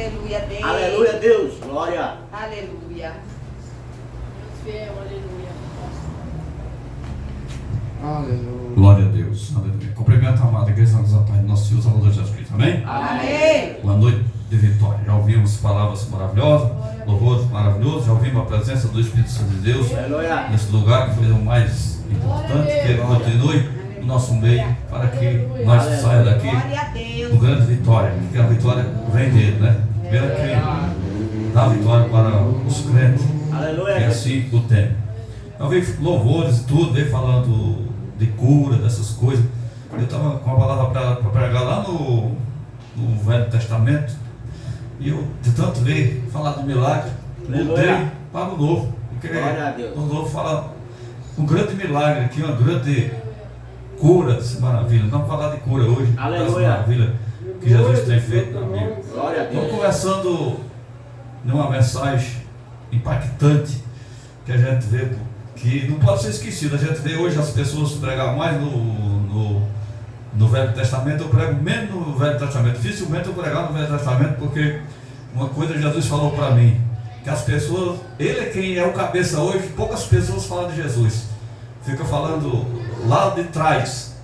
Aleluia, Deus. Aleluia, Deus. Glória. Aleluia. Deus fiel, aleluia. Aleluia. Glória a Deus. Aleluia. Cumprimento a amada igreja dos Pai do nosso Senhor Salvador Jesus Cristo. Amém? Amém. Uma noite de vitória. Já ouvimos palavras maravilhosas, louvores maravilhosos, já ouvimos a presença do Espírito Santo de Deus Aleluia. nesse lugar, que foi o mais importante, que ele continue no nosso meio, para que nós saímos daqui Glória a Deus. com grande vitória, porque a vitória vem dele, né? Primeiro que dá vitória para os crentes, e Aleluia. assim o tem. Eu vi louvores e tudo, veio falando de cura, dessas coisas. Eu estava com a palavra para pregar lá no Velho Testamento, e eu, de tanto ver falar de milagre, mudei para o Novo, porque Glória a Deus. no Novo fala um grande milagre aqui, uma grande cura, dessa maravilha. Vamos falar de cura hoje, Aleluia. dessa maravilha que Jesus tem feito na Bíblia. Glória a Estamos Deus. conversando numa mensagem impactante que a gente vê que não pode ser esquecida. A gente vê hoje as pessoas pregar mais no Velho Testamento. Eu prego menos no Velho Testamento. Dificilmente eu pregar no Velho Testamento, porque uma coisa Jesus falou para mim, que as pessoas, ele é quem é o cabeça hoje, poucas pessoas falam de Jesus. Fica falando lá de trás.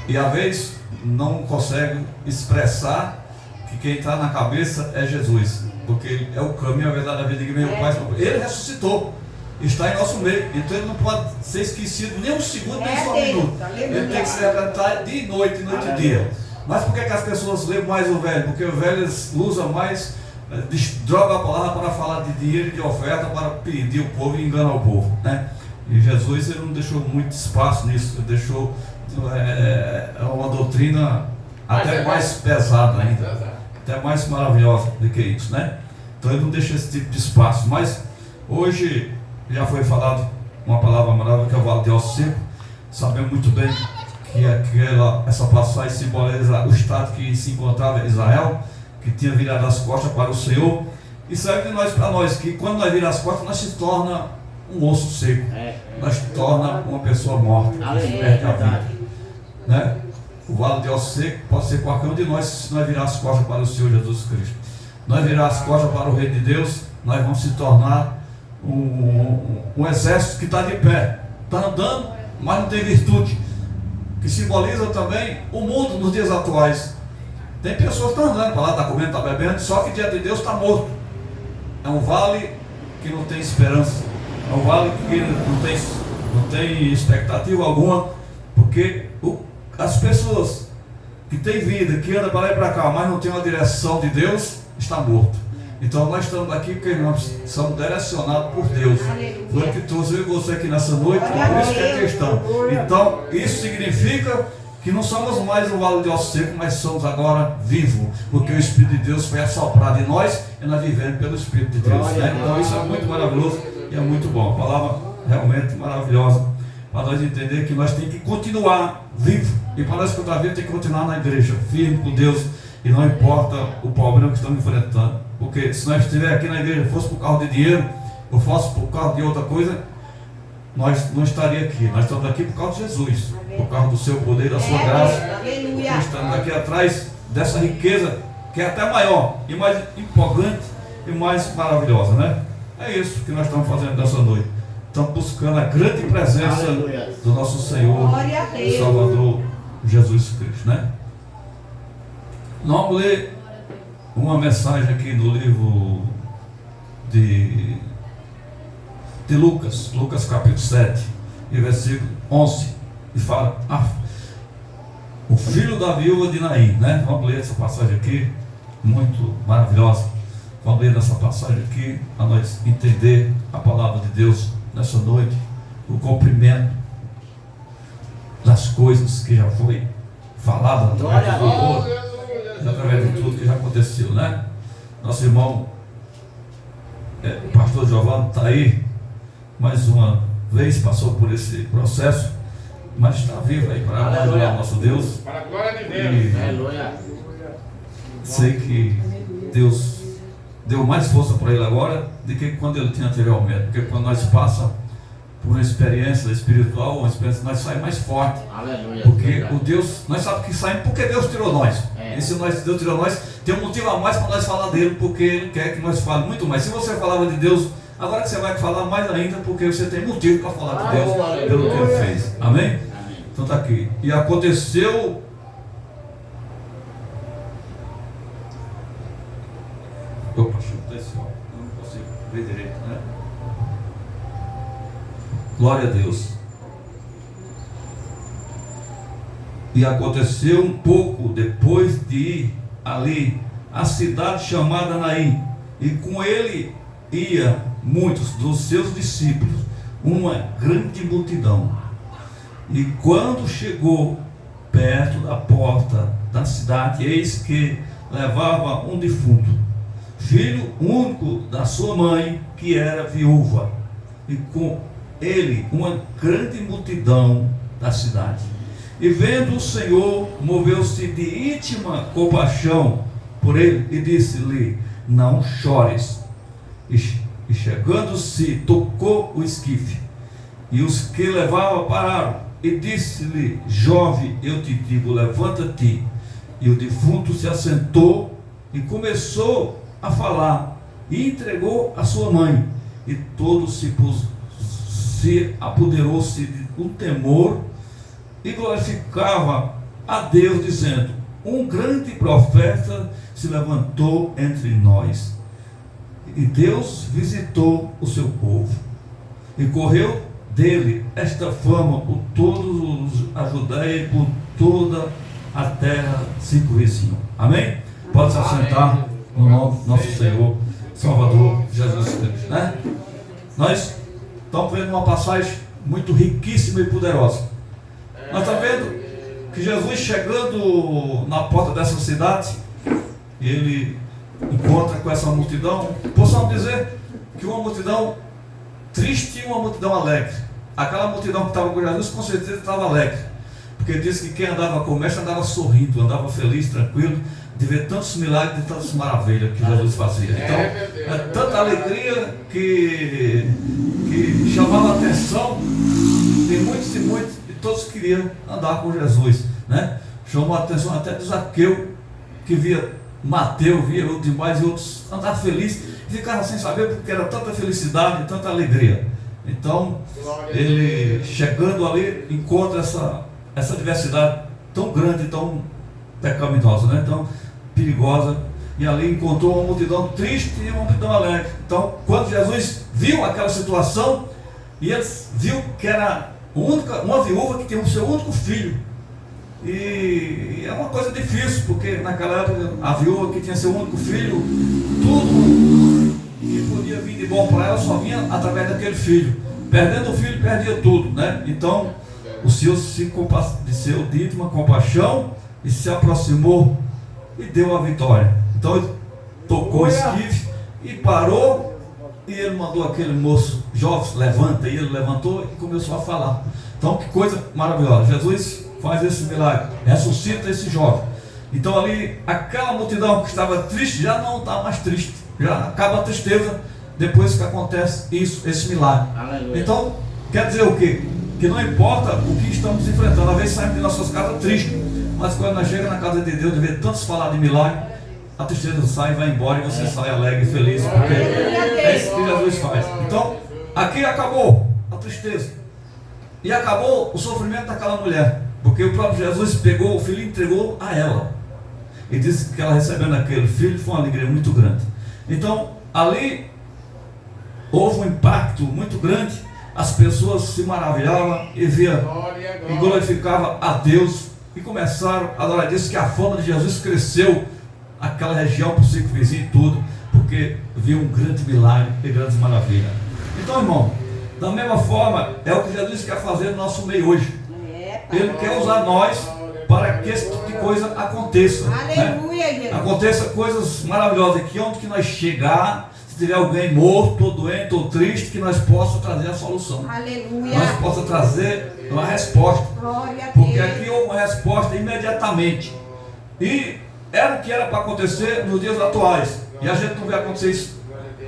E às vezes não consegue expressar que quem está na cabeça é Jesus, porque ele é o caminho, a verdade, a vida, que vem o Pai. Ele ressuscitou, está em nosso meio, então ele não pode ser esquecido nem um segundo, nem só um minuto. Ele tem que se levantar dia e noite e dia. Mas por que as pessoas lêem mais o velho? Porque o velho usa mais, droga a palavra para falar de dinheiro e de oferta, para pedir o povo e enganar o povo, né? E Jesus, ele não deixou muito espaço nisso, ele deixou uma doutrina até mais pesada ainda, até mais maravilhosa do que isso, né? Então ele não deixa esse tipo de espaço. Mas hoje já foi falado uma palavra maravilhosa, que é o Vale de Ossos Secos. Sabemos muito bem que essa passagem simboliza o estado que se encontrava Israel, que tinha virado as costas para o Senhor. E serve de nós para nós, que quando nós viramos as costas, nós se torna um osso seco, nós torna uma pessoa morta, que perde a vida, né? O Vale de Ossos Secos pode ser qualquer um de nós, se nós virar as costas para o Senhor Jesus Cristo. Nós virar as costas para o Reino de Deus, nós vamos se tornar um exército que está de pé, está andando, mas não tem virtude, que simboliza também o mundo nos dias atuais. Tem pessoas que estão andando para lá, está comendo, está bebendo, só que diante de Deus está morto. É um vale que não tem esperança, é um vale que não tem expectativa alguma, porque as pessoas que têm vida, que andam para lá e para cá, mas não tem uma direção de Deus, está morto. Então nós estamos aqui porque nós somos direcionados por Deus. Foi o que trouxe eu e você aqui nessa noite, por isso que é questão. Então isso significa que não somos mais um vale de ossos secos, mas somos agora vivos, porque o Espírito de Deus foi assoprado em nós e nós vivemos pelo Espírito de Deus, né? Então isso é muito maravilhoso e é muito bom. A palavra realmente maravilhosa, para nós entender que nós temos que continuar vivo, e para nós continuar vivo tem que continuar na igreja, firme com Deus, e não importa o problema que estamos enfrentando, porque se nós estivermos aqui na igreja, fosse por causa de dinheiro, ou fosse por causa de outra coisa, nós não estaríamos aqui. Nós estamos aqui por causa de Jesus, por causa do seu poder, da sua graça. Nós estamos aqui atrás dessa riqueza que é até maior e mais empolgante e mais maravilhosa, né? É isso que nós estamos fazendo nessa noite. Estamos buscando a grande presença do nosso Senhor e Salvador Jesus Cristo, né? Nós vamos ler uma mensagem aqui no livro de Lucas, Lucas capítulo 7, e versículo 11, e fala, o filho da viúva de Naim, né? Vamos ler essa passagem aqui, muito maravilhosa. Vamos ler essa passagem aqui, para nós entender a palavra de Deus nessa noite, o cumprimento das coisas que já foi falado através de tudo que já aconteceu, né? Nosso irmão o pastor Giovanni está aí mais uma vez, passou por esse processo, mas está vivo aí para adorar o nosso Deus. Para a glória de Deus. Aleluia. Sei que Deus deu mais força para ele agora do que quando ele tinha anteriormente, porque quando nós passamos por uma experiência espiritual, uma experiência que nós saímos mais forte. Aleluia. Porque verdade. o Deus, nós sabemos que saímos porque Deus tirou nós. É. E se Deus tirou nós, tem um motivo a mais para nós falar dele, porque Ele quer que nós falemos muito mais. Se você falava de Deus, agora que você vai falar mais ainda, porque você tem motivo para falar de Deus pelo que Ele fez. Amém? Amém. Então está aqui. E aconteceu. Opa, chuta esse ó. Eu não consigo ver direito, né? Glória a Deus. E aconteceu um pouco depois de ir ali a cidade chamada Naim, e com ele ia muitos dos seus discípulos, uma grande multidão. E quando chegou perto da porta da cidade, eis que levava um defunto, filho único da sua mãe, que era viúva, e com ele uma grande multidão da cidade. E vendo o Senhor, moveu-se de íntima compaixão por ele e disse-lhe: não chores. E chegando-se, tocou o esquife, e os que levava pararam, e disse-lhe: jovem, eu te digo, levanta-te. E o defunto se assentou e começou a falar, e entregou a sua mãe. E todo se apoderou-se de um temor, e glorificava a Deus, dizendo: um grande profeta se levantou entre nós, e Deus visitou o seu povo, e correu dele esta fama por todos a Judéia e por toda a terra circunvizinha. Amém? Pode se assentar no nome do nosso Senhor Salvador Jesus Cristo, né? Nós estamos vendo uma passagem muito riquíssima e poderosa. Nós estamos vendo que Jesus, chegando na porta dessa cidade, ele encontra com essa multidão. Possamos dizer que uma multidão triste e uma multidão alegre. Aquela multidão que estava com Jesus, com certeza estava alegre, porque diz que quem andava com o mestre andava sorrindo, andava feliz, tranquilo, de ver tantos milagres, de tantas maravilhas que Jesus fazia. Então, é tanta alegria que chamava a atenção de muitos e muitos, e todos queriam andar com Jesus, né? Chamou a atenção até de Zaqueu, que via Mateus, via outros demais, e outros andar felizes, e ficaram sem saber, porque era tanta felicidade, tanta alegria. Então, ele chegando ali, encontra essa diversidade tão grande, tão pecaminosa, né? Tão perigosa, e ali encontrou uma multidão triste e uma multidão alegre. Então, quando Jesus viu aquela situação, e ele viu que era uma viúva que tinha o seu único filho, e é uma coisa difícil, porque naquela época a viúva que tinha seu único filho, tudo que podia vir de bom para ela só vinha através daquele filho. Perdendo o filho, perdia tudo, né? Então o Senhor se compadeceu de íntima compaixão e se aproximou e deu a vitória. Então ele tocou o esquife e parou, e ele mandou aquele moço jovem: levanta. E ele levantou e começou a falar. Então, que coisa maravilhosa. Jesus faz esse milagre, ressuscita esse jovem. Então ali, aquela multidão que estava triste já não está mais triste, já acaba a tristeza depois que acontece isso, esse milagre. Aleluia. Então, quer dizer o quê? Que não importa o que estamos enfrentando, às vezes saímos de nossas casas tristes, mas quando nós chegamos na casa de Deus e vê tantos falar de milagre, a tristeza sai e vai embora, e você sai alegre e feliz, porque é isso que Jesus faz. Então, aqui acabou a tristeza, e acabou o sofrimento daquela mulher, porque o próprio Jesus pegou o filho e entregou a ela, e disse que ela, recebendo aquele filho, foi uma alegria muito grande. Então, ali houve um impacto muito grande, as pessoas se maravilhavam e via e glorificavam a Deus, e começaram a adorar. Diz que a fama de Jesus cresceu aquela região, por circunvizinho e tudo, porque viu um grande milagre e grandes maravilhas. Então, irmão, da mesma forma, é o que Jesus quer fazer no nosso meio hoje. Ele quer usar nós para que esse tipo de coisa aconteça, Aleluia, né? Jesus. Aconteça coisas maravilhosas, que onde que nós chegar, se tiver alguém morto, ou doente, ou triste, que nós possamos trazer a solução. Aleluia. Nós possamos trazer uma resposta. Glória a Porque Deus. aqui houve uma resposta imediatamente. E era o que era para acontecer nos dias atuais. E a gente não vê acontecer isso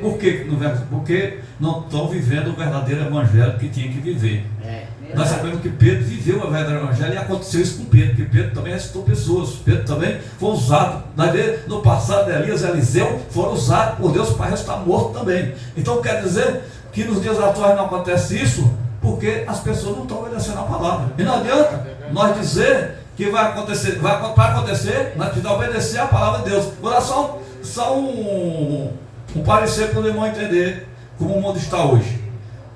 Por que não vemos? Porque não estão vivendo o verdadeiro evangelho que tinha que viver. Nós sabemos que Pedro viveu o verdadeiro evangelho e aconteceu isso com Pedro, porque Pedro também ressuscitou pessoas. Pedro também foi usado. Nós vemos no passado, Elias e Eliseu foram usados por Deus para ressuscitar morto também. Então quer dizer que nos dias atuais não acontece isso, porque as pessoas não estão obedecendo a palavra. E não adianta nós dizer que vai acontecer, para acontecer, nós precisamos obedecer a palavra de Deus. Vou dar só um parecer para o irmão entender como o mundo está hoje.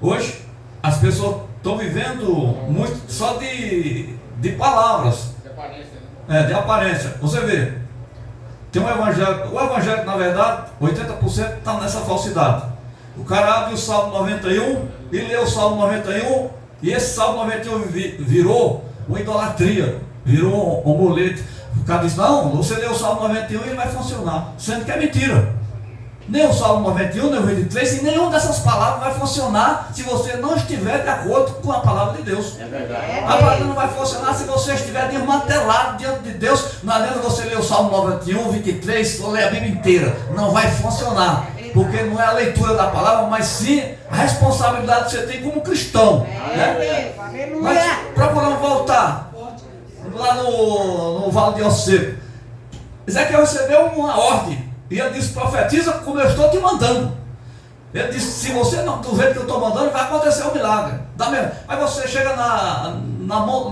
Hoje, as pessoas estão vivendo muito só de palavras. De aparência, né? De aparência. Você vê, tem um evangelho, o evangelho, na verdade, 80% está nessa falsidade. O cara abre o Salmo 91 e lê o Salmo 91, e esse Salmo 91 virou uma idolatria, virou um amuleto. O cara diz, não, você lê o Salmo 91 e ele vai funcionar, sendo que é mentira. Nem o Salmo 91, nem o 23, e nenhuma dessas palavras vai funcionar se você não estiver de acordo com a palavra de Deus. É verdade. A palavra não vai funcionar se você estiver desmantelado diante de Deus. Não adianta você ler o Salmo 91, 23, ou ler a Bíblia inteira. Não vai funcionar. Porque não é a leitura da palavra, mas sim a responsabilidade que você tem como cristão. Né? Mas procuramos voltar lá no Vale de Ossos Secos. Ezequiel recebeu uma ordem. E ele disse, profetiza como eu estou te mandando. Ele disse, se você não do jeito que eu estou mandando, vai acontecer um milagre. Dá mesmo. Aí você chega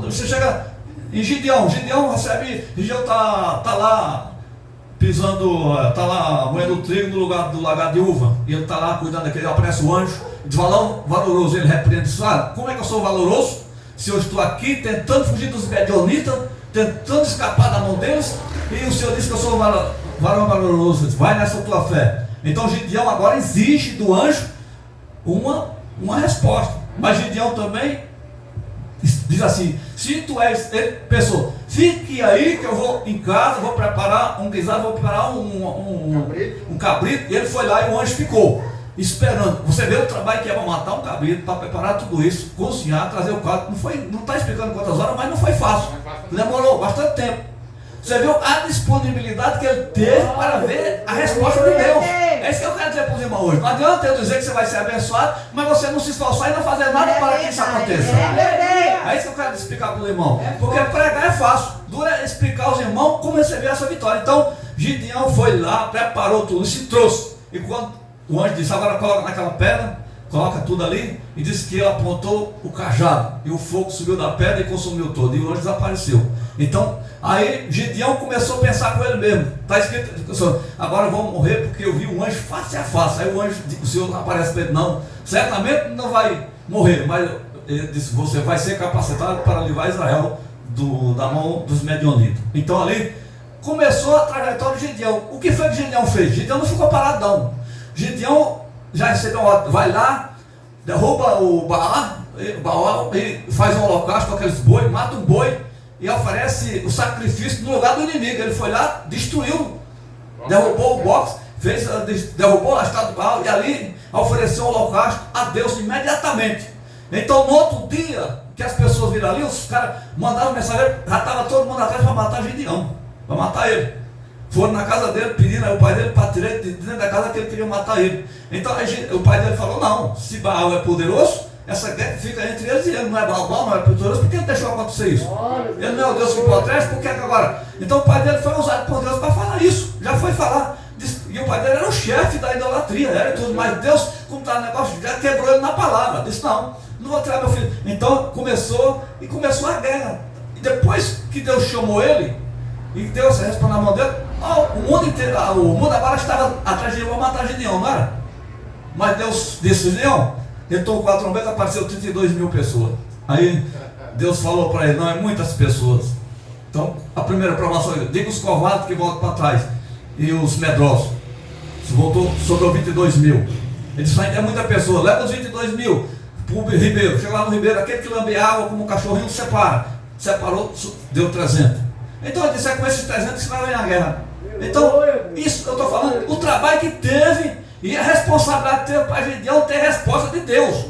você chega em Gideão. Gideão está lá pisando, está lá moendo trigo no lugar do lagar de uva. E ele está lá cuidando daquele, aparece o anjo, diz, valoroso. Ele repreende, diz, como é que eu sou valoroso? Se eu estou aqui tentando fugir dos medionitas, tentando escapar da mão deles, e o Senhor disse que eu sou varão valoroso, vai nessa tua fé. Então Gideão agora exige do anjo uma resposta. Mas Gideão também diz assim, se tu és, ele pensou, fique aí que eu vou em casa, vou preparar um guisado, vou preparar um cabrito. E ele foi lá e o anjo ficou esperando. Você vê o trabalho que é para matar um cabrito, para preparar tudo isso, cozinhar, trazer o quadro. Não está explicando quantas horas, mas não foi fácil. Demorou bastante tempo. Você viu a disponibilidade que ele teve para ver a resposta de Deus. É isso que eu quero dizer para os irmãos hoje. Não adianta eu dizer que você vai ser abençoado, mas você não se esforçar e não fazer nada para que isso aconteça. É isso que eu quero explicar para os irmãos. Porque pregar é fácil. Dura é explicar aos irmãos como receber essa vitória. Então, Gideão foi lá, preparou tudo, se trouxe. E quando o anjo disse, agora coloca naquela pedra, coloca tudo ali, e disse que ele apontou o cajado, e o fogo subiu da pedra e consumiu todo, e o anjo desapareceu. Então, aí Gideão começou a pensar com ele mesmo. Está escrito, agora eu vou morrer porque eu vi um anjo face a face. Aí o Senhor aparece para ele, não, certamente não vai morrer, mas ele disse, você vai ser capacitado para livrar Israel da mão dos medionitas. Então ali começou a trajetória de Gideão. O que foi que Gideão fez? Gideão não ficou parado não. Gideão já recebeu uma ordem, vai lá, derruba o Baal e faz um holocausto com aqueles boi, mata um boi e oferece o sacrifício no lugar do inimigo. Ele foi lá, destruiu, derrubou o box, derrubou a estátua do Baal e ali ofereceu um holocausto a Deus imediatamente. Então no outro dia que as pessoas viram ali, os caras mandaram mensageiro, já estava todo mundo atrás para matar Gideão, para matar ele. Foram na casa dele pedindo aí o pai dele para tirar de dentro da casa que ele queria matar ele. Então o pai dele falou, não, se Baal é poderoso, essa guerra fica entre eles e ele. Não é Baal, não é poderoso, por que ele deixou acontecer isso? Ele não é o Deus que protege, por que agora? Então o pai dele foi usado por Deus para falar isso, já foi falar. E o pai dele era o chefe da idolatria, era tudo, mas Deus, como está o negócio, já quebrou ele na palavra, disse, não vou tirar meu filho. Então começou a guerra. E depois que Deus chamou ele, e Deus respondeu na mão dele, o mundo inteiro, o mundo agora estava atrás de ele, vou matar Gideão, não era? Mas Deus disse, Gideão, ele tocou 4 trombetas, apareceu 32 mil pessoas. Aí Deus falou para ele, não, é muitas pessoas. Então a primeira provação, diga os covardes que voltam para trás, e os medrosos. Voltou, sobrou 22 mil. Ele disse, ainda é muita pessoa, leva os 22 mil para o ribeiro. Chega lá no ribeiro, aquele que lambe água como um cachorrinho, separou, deu 300. Então ele disse, é com esses 300 que vai ganhar a guerra. Então, isso eu estou falando, o trabalho que teve e a responsabilidade que teve para Gideão ter resposta de Deus.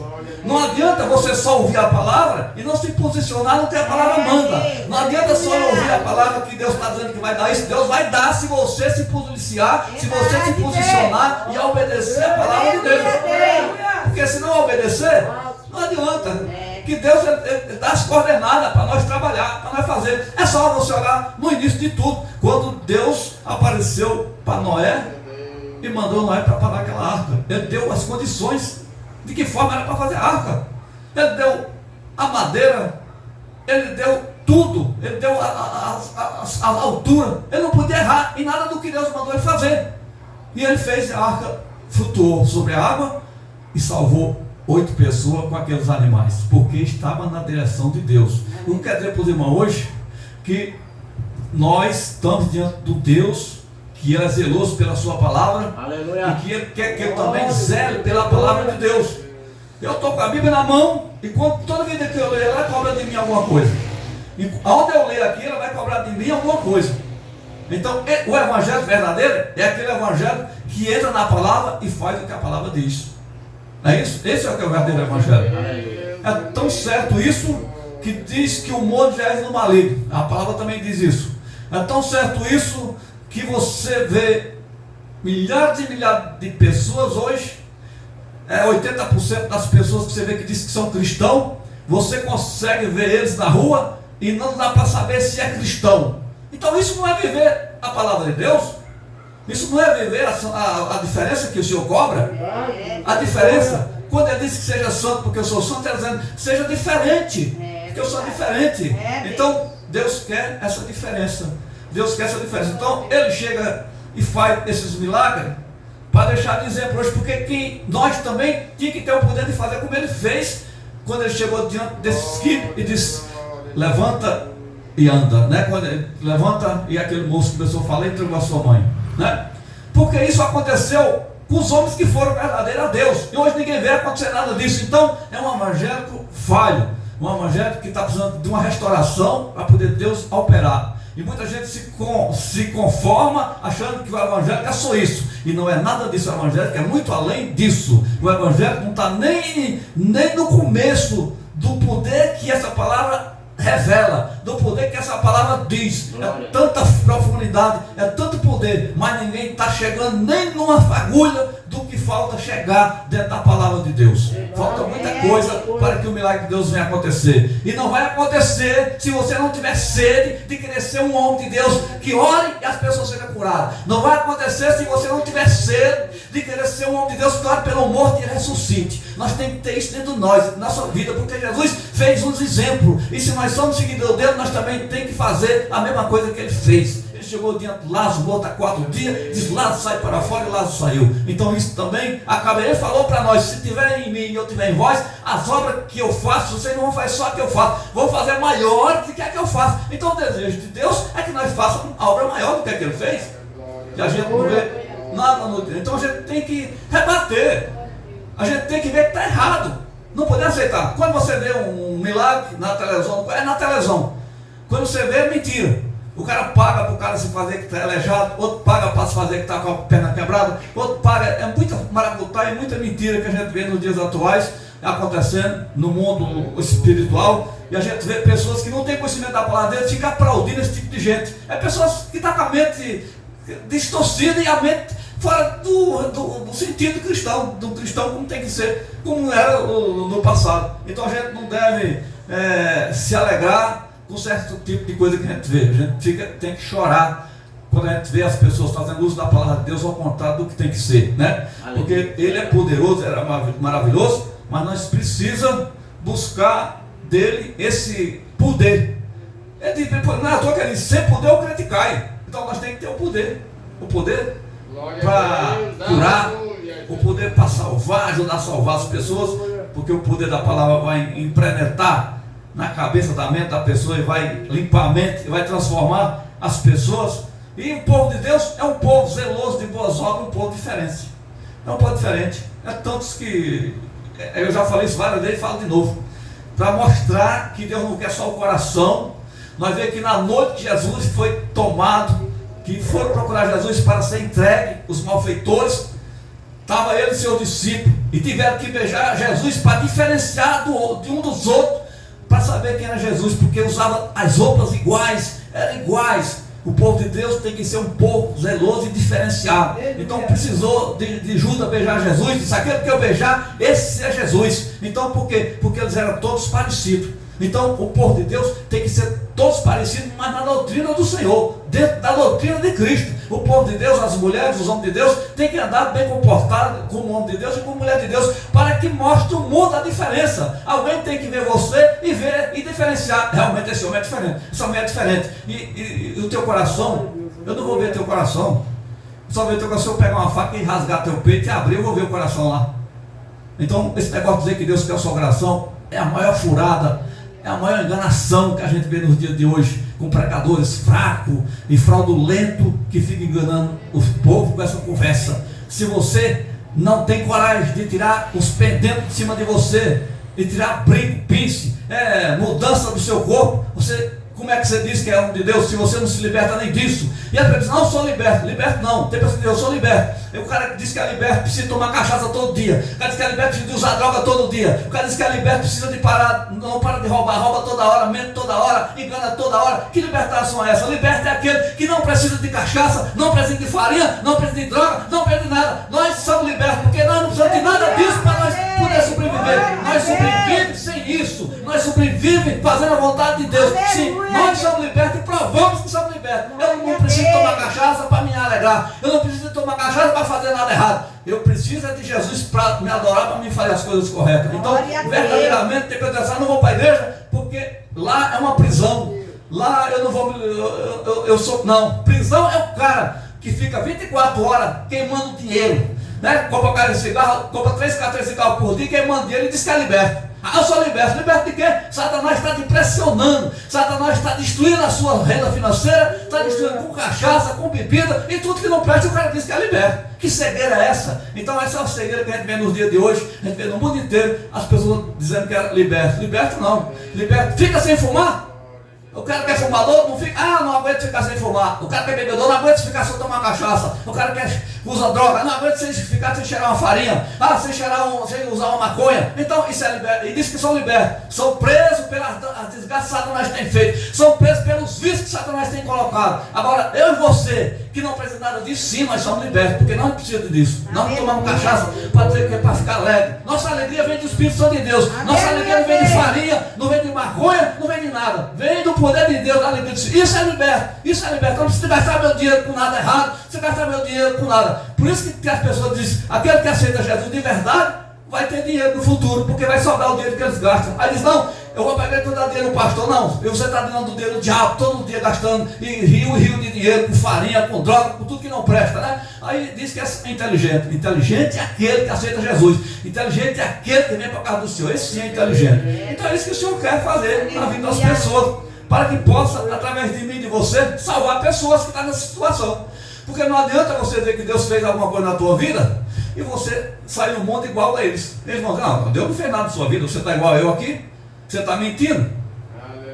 Não adianta você só ouvir a palavra e não se posicionar no que a palavra manda. Não adianta só ouvir a palavra que Deus está dizendo que vai dar isso. Deus vai dar se você se policiar, se você se posicionar e obedecer a palavra de Deus. Porque se não obedecer, não adianta. Que Deus ele dá as coordenadas para nós trabalhar, para nós fazer. É só você olhar no início de tudo, quando Deus apareceu para Noé e mandou Noé para parar aquela arca. Ele deu as condições de que forma era para fazer a arca. Ele deu a madeira, ele deu tudo, ele deu a altura. Ele não podia errar em nada do que Deus mandou ele fazer. E ele fez a arca, flutuou sobre a água e salvou 8 pessoas com aqueles animais, porque estava na direção de Deus. Não quer dizer para os irmãos hoje que nós estamos diante do Deus que é zeloso pela sua palavra. Aleluia. E que ele quer que eu também zele pela palavra de Deus. Eu estou com a Bíblia na mão e toda vida que eu leio, ela cobra de mim alguma coisa. E onde eu leio aqui, ela vai cobrar de mim alguma coisa. Então, o evangelho verdadeiro é aquele evangelho que entra na palavra e faz o que a palavra diz. É isso? Esse é o que é o verdadeiro evangelho. É tão certo isso que diz que o mundo já é no maligno. A palavra também diz isso. É tão certo isso que você vê milhares e milhares de pessoas hoje, 80% das pessoas que você vê que diz que são cristãos, você consegue ver eles na rua e não dá para saber se é cristão. Então isso não é viver a palavra de Deus. Isso não é viver a diferença que o Senhor cobra. A diferença, quando ele diz que seja santo porque eu sou santo, ele está dizendo, seja diferente, porque eu sou diferente. Então, Deus quer essa diferença. Deus quer essa diferença. Então, ele chega e faz esses milagres para deixar de exemplo hoje, porque nós também tínhamos que ter o poder de fazer como ele fez, quando ele chegou diante desse esquivo e disse, levanta e anda, né? Quando ele levanta e aquele moço começou a falar e entregou a sua mãe, né? Porque isso aconteceu com os homens que foram verdadeiros a Deus, e hoje ninguém vê acontecer nada disso. Então é um evangélico falho, um evangélico que está precisando de uma restauração para poder Deus operar. E muita gente se conforma achando que o evangélico é só isso, e não é nada disso. O evangélico é muito além disso. O evangélico não está nem no começo do poder que essa palavra revela, do poder que essa palavra diz. É tanta profundidade, é tanto poder, mas ninguém está chegando nem numa fagulha do que falta chegar dentro da palavra de Deus. Falta muita coisa para que o milagre de Deus venha acontecer. E não vai acontecer se você não tiver sede de querer ser um homem de Deus que ore e as pessoas sejam curadas. Não vai acontecer se você não tiver sede de querer ser um homem de Deus que ore pelo morto e ressuscite. Nós temos que ter isso dentro de nós, na nossa vida, porque Jesus fez uns exemplos. E se nós somos seguidores dele, nós também temos que fazer a mesma coisa que ele fez. Ele chegou diante de Lázaro, morto há 4 dias, diz, Lázaro sai para fora, e Lázaro saiu. Então isso também acaba. Ele falou para nós, se tiver em mim e eu tiver em vós, as obras que eu faço, vocês não vão fazer só a que eu faço, vão fazer maior do que a que eu faço. Então o desejo de Deus é que nós façamos a obra maior do que a que ele fez. E a gente não vê nada no dia. Então a gente tem que rebater, a gente tem que ver que está errado. Não podemos aceitar. Quando você vê um milagre na televisão, é na televisão. Quando você vê, é mentira. O cara paga para o cara se fazer que está aleijado, outro paga para se fazer que está com a perna quebrada, outro paga. É muita maracutaia, muita mentira que a gente vê nos dias atuais acontecendo no mundo espiritual. E a gente vê pessoas que não têm conhecimento da palavra de Deus ficar aplaudindo esse tipo de gente. É pessoas que estão com a mente distorcida e a mente fora do sentido cristão, do cristão como tem que ser, como era no passado. Então a gente não deve se alegrar com certo tipo de coisa que a gente vê. A gente tem que chorar quando a gente vê as pessoas fazendo uso da palavra de Deus ao contrário do que tem que ser, né? Porque ele é poderoso, era maravilhoso, mas nós precisamos buscar dele esse poder. Não é à toa que ele diz, sem poder o crente cai. Então nós temos que ter o poder para curar, o poder para salvar, ajudar a salvar as pessoas, porque o poder da palavra vai impregnar na cabeça, da mente da pessoa, e vai limpar a mente, e vai transformar as pessoas. E o povo de Deus é um povo zeloso de boas obras, um povo diferente. É um povo diferente. É tantos que, eu já falei isso várias vezes e falo de novo, para mostrar que Deus não quer só o coração. Nós vemos que na noite que Jesus foi tomado, que foram procurar Jesus para ser entregue, os malfeitores, Estava ele e seus discípulos, e tiveram que beijar Jesus para diferenciar de um dos outros, para saber quem era Jesus, porque usava as roupas iguais, eram iguais. O povo de Deus tem que ser um povo zeloso e diferenciado. Então precisou de Judas beijar Jesus, disse: aquele que eu beijar, esse é Jesus. Então por quê? Porque eles eram todos parecidos. Então o povo de Deus tem que ser todos parecidos, mas na doutrina do Senhor, dentro da doutrina de Cristo. O povo de Deus, as mulheres, os homens de Deus, tem que andar bem comportado como homem de Deus e como mulher de Deus, para que mostre o mundo a diferença. Alguém tem que ver você e ver e diferenciar. Realmente esse homem é diferente, essa mulher é diferente. E o teu coração, eu não vou ver teu coração. Só ver teu coração, eu pegar uma faca e rasgar teu peito e abrir, eu vou ver o coração lá. Então esse negócio de dizer que Deus quer o seu coração é a maior furada, é a maior enganação que a gente vê nos dias de hoje, com pregadores fracos e fraudulentos que ficam enganando o povo com essa conversa. Se você não tem coragem de tirar os pendentes de cima de você, de tirar brinco, pince, mudança do seu corpo, como é que você diz que é homem de Deus se você não se liberta nem disso? E a pessoa diz: não, eu sou liberto. Liberto não, tem pessoa que diz: eu sou liberto. E o cara que diz que é liberto precisa tomar cachaça todo dia. O cara diz que é liberto precisa de usar droga todo dia. O cara diz que é liberto precisa de parar, não para de roubar, rouba toda hora, mente toda hora, engana toda hora. Que libertação é essa? Liberto é aquele que não precisa de cachaça, não precisa de farinha, não precisa de droga, não precisa de nada. Nós somos libertos, porque nós não precisamos de nada disso para nós poder sobreviver. Nós sobrevivemos sem isso. Nós sobrevivemos fazendo a vontade de Deus. Sim, nós somos libertos e provamos que somos libertos. Eu não preciso tomar cachaça para me alegrar. Eu não preciso tomar cachaça para fazer nada errado. Eu preciso de Jesus para me adorar, para me fazer as coisas corretas. Então, verdadeiramente, tem que pensar: não vou para a igreja, porque lá é uma prisão. Lá eu não vou. Eu sou. Não, prisão é o cara que fica 24 horas queimando dinheiro. Né? Compra cara de cigarro, compra 3 cartões de cigarro por dia, queimando dinheiro e diz que é liberto. Eu sou liberto. Liberto de quê? Satanás está te pressionando. Satanás está destruindo a sua renda financeira, está destruindo com cachaça, com bebida e tudo que não presta. O cara diz que é liberto. Que cegueira é essa? Então essa é a cegueira que a gente vê nos dias de hoje. A gente vê no mundo inteiro as pessoas dizendo que é liberto. Liberto não. Liberto fica sem fumar. O cara que é fumador não fica: não aguento ficar sem fumar. O cara que é bebedor não aguenta ficar sem tomar cachaça. O cara que usa droga não aguenta ficar sem cheirar uma farinha, sem usar uma maconha. Então isso é liberto. E diz que são libertos. São presos pelas desgraças que Satanás tem feito. São presos pelos vícios que Satanás tem colocado. Agora, eu e você, que não precisa nada disso, sim, nós somos libertos, porque não precisamos disso. Nós não tomamos cachaça para dizer que é para ficar alegre. Nossa alegria vem do Espírito Santo de Deus. Nossa alegria não vem de farinha, não vem de maconha, não vem de nada. Vem do poder de Deus, da alegria de si. Isso é liberto. Isso é liberto. Eu não preciso gastar meu dinheiro com nada errado, você gastar meu dinheiro com nada. Por isso que as pessoas dizem: aquele que aceita Jesus de verdade vai ter dinheiro no futuro, porque vai sobrar o dinheiro que eles gastam. Aí diz: não, eu vou pegar todo o dinheiro no pastor. Não, você está dando dinheiro do diabo todo dia, gastando e rio de dinheiro com farinha, com droga, com tudo que não presta, né? Aí diz que é inteligente. Inteligente é aquele que aceita Jesus. Inteligente é aquele que vem para a casa do Senhor. Esse sim é inteligente. Então é isso que o Senhor quer fazer na vida das pessoas, para que possa, através de mim e de você, salvar pessoas que estão nessa situação. Porque não adianta você dizer que Deus fez alguma coisa na tua vida e você sair no mundo igual a eles. Eles vão dizer: não, Deus não fez nada na sua vida, você está igual a eu aqui, você está mentindo.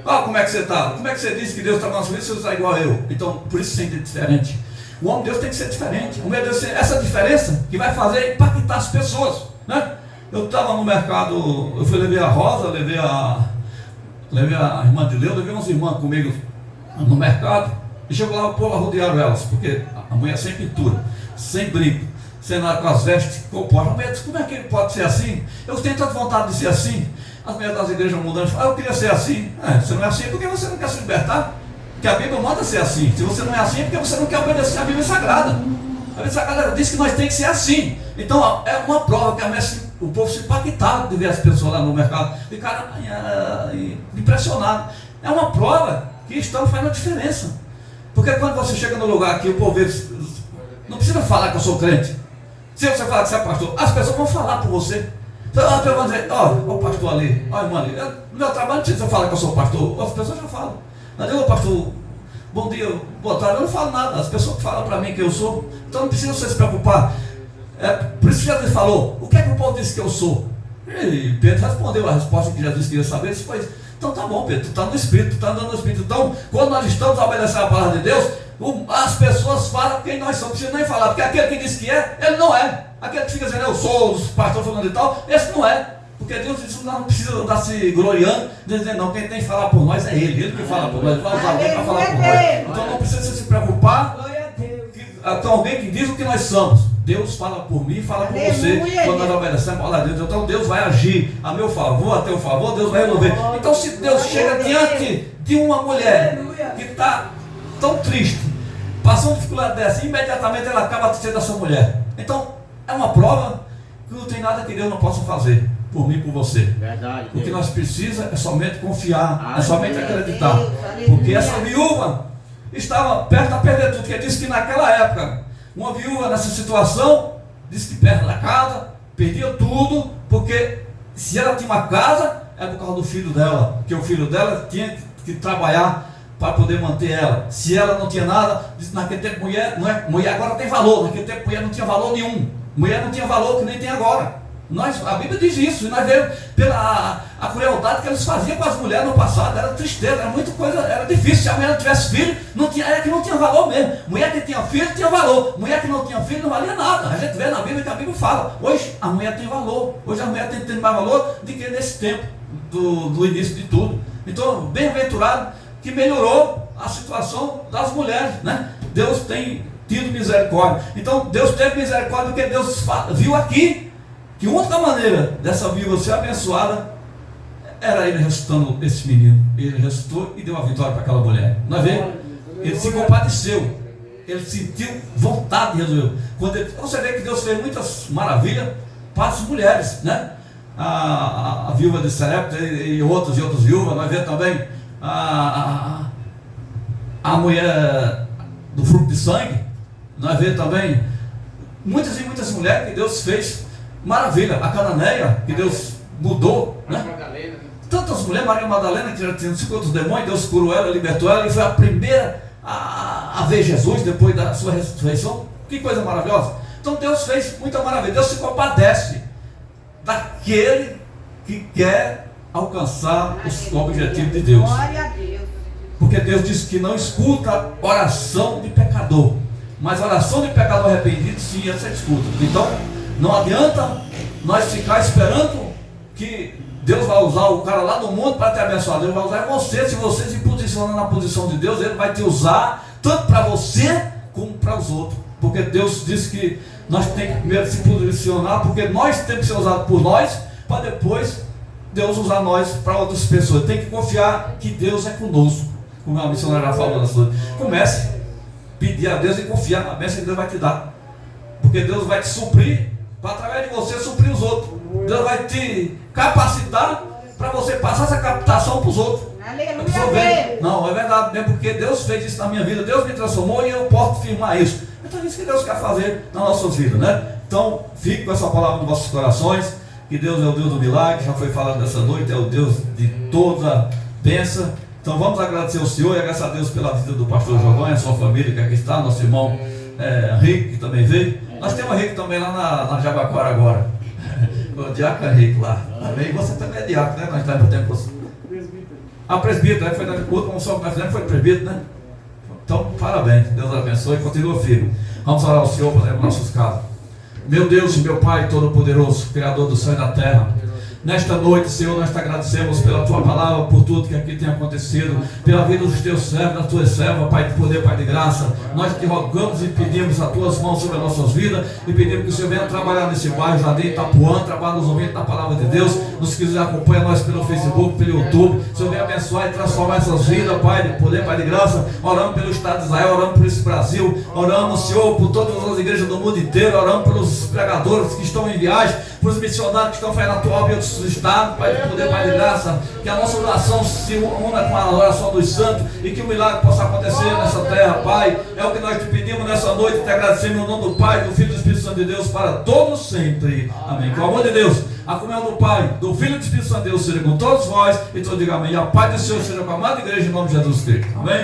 Como é que você está? Como é que você disse que Deus está na sua vida se você está igual a eu? Então, por isso você tem que ser diferente. O homem de Deus tem que ser diferente. O homem de Deus tem essa diferença que vai fazer impactar as pessoas, né? Eu estava no mercado, eu levei a Rosa, levei a irmã de Leu, levei umas irmãs comigo no mercado, e chegou lá, o povo arrodearam elas, porque a mulher sem pintura, sem brinco, sem nada, com as vestes compostas. A mulher disse: como é que ele pode ser assim? Eu tenho tanta vontade de ser assim. As mulheres das igrejas mudantes falam: eu queria ser assim. Você não é assim porque você não quer se libertar, porque a Bíblia manda ser assim. Se você não é assim é porque você não quer obedecer a Bíblia Sagrada. A Bíblia Sagrada diz que nós temos que ser assim. Então é uma prova que o povo se impactava de ver as pessoas lá no mercado, ficaram impressionados. É uma prova que estão fazendo a diferença. Porque quando você chega no lugar que o povo vê, não precisa falar que eu sou crente. Se você falar que você é pastor, as pessoas vão falar por você. Então, as pessoas vão dizer: ó o pastor ali, ó a irmã ali. No meu trabalho não precisa falar que eu sou pastor. As pessoas já falam. Não digo: pastor, bom dia, boa tarde. Eu não falo nada. As pessoas falam para mim que eu sou. Então não precisa você se preocupar. Por isso que Jesus falou: o que é que o povo disse que eu sou? E Pedro respondeu a resposta que Jesus queria saber. Ele disse: então tá bom, Pedro, tu está no Espírito, tu está andando no Espírito. Então, quando nós estamos obedecendo a palavra de Deus, as pessoas falam quem nós somos. Não precisa nem falar, porque aquele que diz que é, ele não é. Aquele que fica dizendo, eu sou o pastor falando e tal, esse não é. Porque Deus disse que não precisa andar se gloriando, dizendo, não, quem tem que falar por nós é Ele que fala por nós, vai usar alguém para falar por nós. Então não precisa se preocupar. Tem alguém que diz o que nós somos. Deus fala por mim, fala por você. Quando nós obedecemos a palavra de Deus, então Deus vai agir a meu favor, a teu favor, Deus vai resolver. Então se Deus chega diante de uma mulher que está tão triste, passou uma dificuldade dessa, imediatamente ela acaba de ser dessa mulher. Então é uma prova que não tem nada que Deus não possa fazer por mim e por você. Verdade. O que nós precisamos é somente confiar, é somente acreditar. Porque essa viúva estava perto de perder tudo, porque disse que naquela época, uma viúva nessa situação, disse que perto da casa, perdia tudo, porque se ela tinha uma casa, é por causa do filho dela, porque o filho dela tinha que trabalhar para poder manter ela. Se ela não tinha nada, disse naquele tempo mulher agora tem valor, naquele tempo mulher não tinha valor nenhum, mulher não tinha valor que nem tem agora. A Bíblia diz isso, e nós vemos pela a crueldade que eles faziam com as mulheres no passado, era tristeza, era muita coisa, era difícil. Se a mulher não tivesse filho, era que não tinha valor mesmo. Mulher que tinha filho tinha valor, mulher que não tinha filho não valia nada. A gente vê na Bíblia que a Bíblia fala, hoje a mulher tem valor, hoje a mulher tem mais valor do que nesse tempo do início de tudo. Então, bem-aventurado que melhorou a situação das mulheres, né? Deus tem tido misericórdia. Então Deus teve misericórdia porque Deus viu aqui que a única maneira dessa viúva ser abençoada era ele ressuscitando esse menino. Ele ressuscitou e deu a vitória para aquela mulher. Nós vemos, ele se compadeceu, ele sentiu vontade de resolver. Você vê que Deus fez muitas maravilhas para as mulheres, né? A viúva de Sarepta e outras viúvas. Nós vemos também a mulher do fruto de sangue. Nós vemos também muitas e muitas mulheres que Deus fez maravilha. A cananeia, que Deus mudou, né? Tantas mulheres, Maria Madalena, que já tinha 50 demônios, Deus curou ela, libertou ela, e foi a primeira a ver Jesus depois da sua ressurreição. Que coisa maravilhosa. Então Deus fez muita maravilha. Deus se compadece daquele que quer alcançar o objetivo de Deus. Porque Deus disse que não escuta oração de pecador, mas oração de pecador arrependido sim, essa escuta. Então não adianta nós ficar esperando que Deus vai usar o cara lá do mundo para te abençoar. Deus vai usar você. Se você se posicionar na posição de Deus, Ele vai te usar tanto para você como para os outros. Porque Deus disse que nós temos que primeiro se posicionar, porque nós temos que ser usados por nós, para depois Deus usar nós para outras pessoas. Tem que confiar que Deus é conosco, como a missionária falou nessa noite. Comece a pedir a Deus e confiar na bênção que Deus vai te dar, porque Deus vai te suprir, para através de você suprir os outros. Deus vai te capacitar para você passar essa captação para os outros. Aleluia. Não, é verdade mesmo, porque Deus fez isso na minha vida, Deus me transformou e eu posso afirmar isso. Então é isso que Deus quer fazer nas nossas vidas, né? Então fique com essa palavra nos vossos corações, que Deus é o Deus do milagre, já foi falado nessa noite, é o Deus de toda bênção. Então vamos agradecer ao Senhor e agradecer a Deus pela vida do pastor Jogão e a sua família que aqui está, nosso irmão Henrique, que também veio. Nós temos o Henrique também lá na Jabaquara agora. O diácono Henrique lá. Também você também é diácono, né? Nós estamos no tempo. Presbítero, né? Foi na culto, como só nós fizemos, foi presbítero, né? Então, parabéns, Deus abençoe e continua firme. Vamos orar ao Senhor para levar nossos casos. Meu Deus e meu Pai Todo-Poderoso, Criador do céu e da terra, nesta noite, Senhor, nós te agradecemos pela Tua palavra, por tudo que aqui tem acontecido, pela vida dos Teus servos, das Tuas servas, Pai de poder, Pai de graça. Nós te rogamos e pedimos as Tuas mãos sobre as nossas vidas e pedimos que o Senhor venha trabalhar nesse bairro, Jardim Itapuã, trabalhar nos ouvintes da palavra de Deus. Nos quiser acompanhar nós pelo Facebook, pelo YouTube. O Senhor venha abençoar e transformar essas vidas, Pai de poder, Pai de graça. Oramos pelo Estado de Israel, oramos por esse Brasil, oramos, Senhor, por todas as igrejas do mundo inteiro, oramos pelos pregadores que estão em viagem, pelos missionários que estão fazendo a Tua obra em outros estados, Pai de poder, Pai de graça. Que a nossa oração se una com a oração dos santos e que o milagre possa acontecer nessa terra, Pai. É o que nós te pedimos nessa noite, te agradecemos no nome do Pai, do Filho e do Espírito Santo de Deus para todos sempre. Amém. Com o amor de Deus, a comunhão do Pai, do Filho e do Espírito Santo de Deus seja com todos vós, e todos digam amém. E a paz do Senhor seja com a amada igreja em nome de Jesus Cristo. Amém.